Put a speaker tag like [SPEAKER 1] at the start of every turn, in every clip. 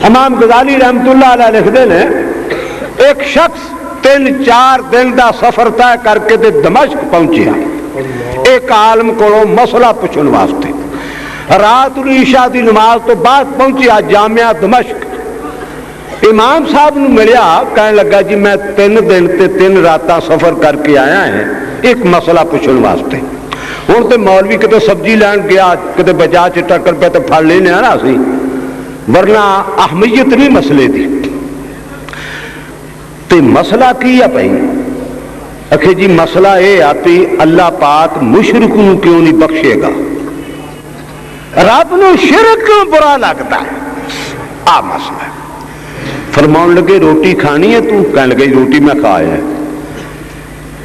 [SPEAKER 1] امام غزالی رحمت اللہ علیہ لکھتے ہیں ایک شخص 3-4 دن دا سفر طے کر کے تے دمشق پہنچیا ایک عالم کو مسئلہ پوچھن واسطے. رات عشاء دی نماز تو بعد پہنچیا جامعہ دمشق. امام صاحب نو ملیا, کہنے لگا جی میں 3 دن تے 3 راتاں سفر کر کے آیا ہے ایک مسئلہ پوچھن واسطے. ہوں تو مولوی کتے سبزی لین گیا کتے بجا چ ٹکر پہ تو پھڑ لینے نا سی, ورنہ اہمیت نہیں مسئلے دی. تے مسئلہ کی ہے بھائی؟ اکھے جی مسئلہ یہ آتی اللہ پاک مشرک نو کیوں نہیں بخشے گا, رب نو شرک کیوں برا لگتا ہے, آ مسئلہ. فرمان لگے روٹی کھانی ہے تو, کہنے لگے روٹی میں کھا ہے.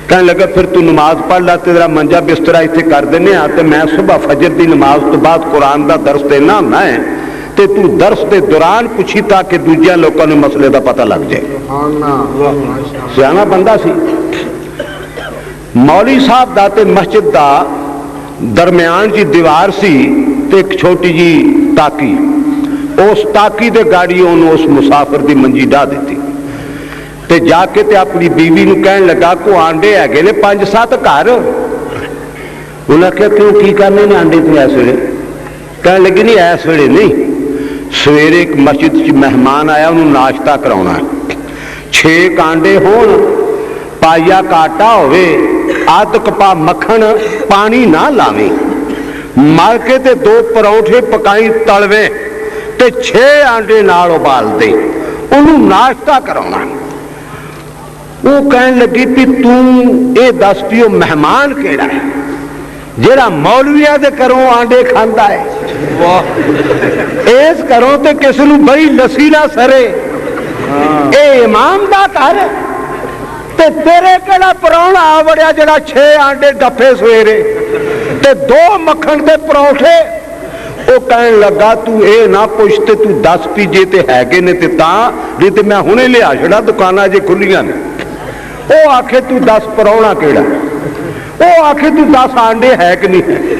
[SPEAKER 1] کہنے لگا پھر تو نماز پڑھ لا, تیرا منجا بستر اتنے کر دینے آ, تے میں صبح فجر دی نماز تو بعد قرآن دا درس دینا ہونا ہے, تے تو درس دے دوران پوچھی تاکہ دوجے لوگوں نے مسئلے دا پتہ لگ جائے. سیانا بندہ سی. مولوی صاحب دا تے مسجد دا درمیان جی دیوار سی تے ایک چھوٹی جی تاکی, اس تاکی دے گاڑی انہوں اس مسافر دی منجی ڈا دیتی تے جا کے تے اپنی بیوی نو کہنے لگا کو آنڈے ہے گے نے 5-7 گھر. انہوں نے کہا کیوں کی کرنے نے آنڈے تے ایس ویلے؟ کہنے لگے نہیں ایس ویلے نہیں, سویرے ایک مسجد چ مہمان آیا انہوں ناشتہ کراؤنا ہے, 6 کانڈے ہون, پائیا کاٹا ہوئے, آدھ کپا مکھن, پانی نہ لاویں, مل کے تے 2 پروٹھے پکائی تلویں تے 6 آنڈے نال ابال دے, انہوں ناشتہ کراؤنا. وہ کہنے لگی بھی توں اے دس پیو مہمان کیڑا ہے جیڑا مولویاں دے کروں آنڈے کھاندا ہے, اس کروں تے کس نو بئی لسی نہ سرے, اے امام دا گھر تے تیرے کیڑا پراؤنا آ وڑیا جڑا 6 آنڈے ڈفے سویرے تے 2 مکھن دے پروٹھے. وہ کہنے لگا تو اے نہ پوچھتے تو 10 پیجے تے ہے گے نے تے تاں نہیں تے میں ہنے لیا چھڑا دکاناں جے کھلیاں نے. وہ آکھے تو 10 پراؤنا کیڑا, وہ آکھے تو 10 آنڈے ہے کہ نہیں ہے.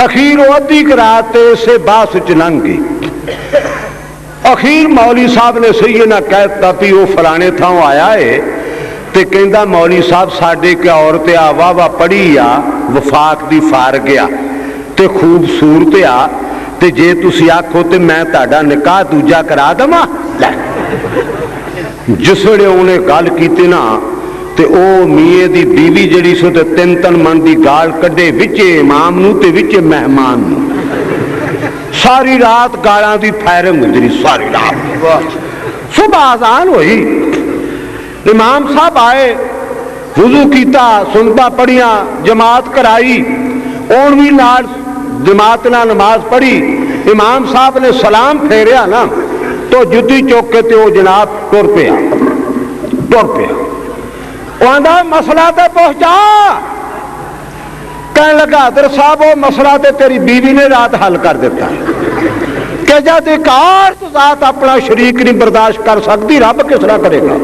[SPEAKER 1] اخیر وہ ادھی کراتے سے باس چ لنگ گئی. اخیر مولوی صاحب نے صحیح نہ کہتا بھی وہ فلانے تھاؤں آیا ہے تے کہندا مولوی صاحب ساڈے کیا عورت آ واہ واہ پڑھی آ وفاق دی فارغ آ تے خوبصورت آ, تے جے تسی آکھو تے میں تہاڈا نکاح دوجا کرا دواں. جس ویلے انہیں گل کیتی نا تے او میے دی بیوی جڑی سو تے 3 من دی گال کڈے وچے امام نو تے وچے مہمان نو. ساری رات گالاں دی پھیرنگ گزری, ساری رات. صبح اذان ہوئی, امام صاحب آئے, وضو کیتا, سنتا پڑھیاں, جماعت کرائی, اون بھی نال جماعت نال نماز پڑھی. امام صاحب نے سلام پھیریا نا تو جتی چوک کے تے وہ جناب ٹر پیا. وہ آندا مسئلہ تے پہنچا. کہنے لگا حضر صاحب وہ مسئلہ تے تیری بیوی نے رات حل کر دیتا کہ جب کار تو ذات اپنا شریک نہیں برداشت کر سکتی, رب کس طرح کرے گا؟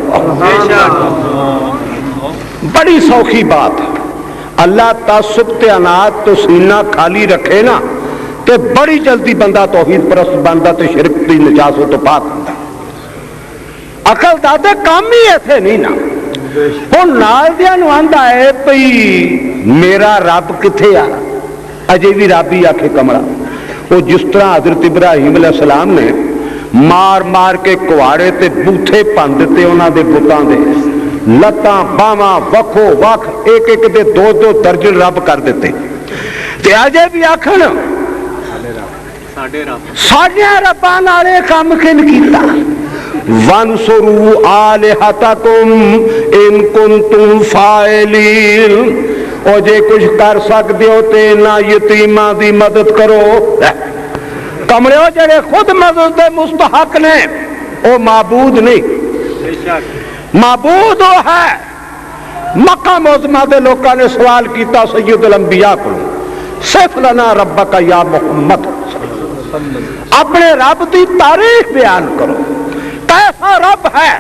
[SPEAKER 1] بڑی سوکھی بات ہے. اللہ تعصب تے انات تو سینہ خالی رکھے نا تے بڑی جلدی بندہ توحید پرست بندا تے شرک دی نجاست تو پاک ہوندا. عقل دادے کام ہی ایسے نہیں نا. ہن نال دیاں نوں آندا ہے پئی میرا رب کتھے آ, اجے بھی رب ہی آکھے کمرہ. وہ جس طرح حضرت ابراہیم علیہ السلام نے مار مار کے کواڑے تے بوتھے پن دیتے انہاں دے بتاں دے, لتاں باواں وکھو وکھ ایک ایک دے 2 درجن رب کر دیتے. تے اجے بھی آکھن ساڈے رباں نال اے کام کن کیتا. وانصروا آلہتکم ان کنتم فاعلین, او جے کچھ کر سکتے ہو تے نہ یتیماں دی مدد کرو. کمرے ہو جڑے خود مدد دے مستحق نے او معبود نہیں, معبود وہ ہے. مکہ معظمہ دے لوکاں نے سوال کیتا سید الانبیاء کو, صف لنا ربک یا محمد, اپنے رب دی تعریف بیان کرو, کیسا رب ہے.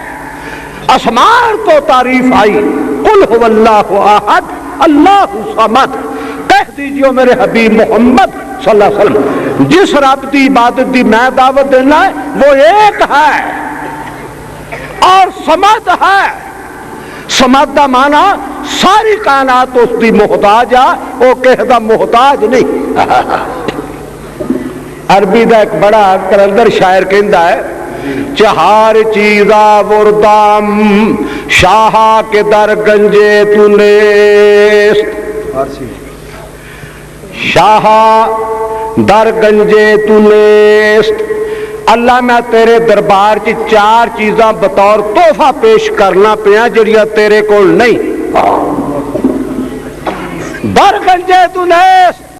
[SPEAKER 1] آسمان تو تعریف آئی, قل هو اللہ احد اللہ صمد, کہہ دی جو میرے حبیب محمد صلی اللہ علیہ وسلم جس رب دی عبادت دی میں دعوت دینا ہے وہ ایک ہے اور سمد ہے. سمد دا معنی ساری کائنات اس دی محتاج ہے، وہ کسی دا محتاج نہیں. عربی دا ایک بڑا کلندر شاعر کہندا ہے چہار چیزا وردام شاہا کے در گنجے تو نیست. شاہا در گنجے تو نیست. اللہ میں تیرے دربار چ چار چیزاں بطور تحفہ پیش کرنا پیا جڑیاں تیرے کول نہیں. در گنجے تو نیست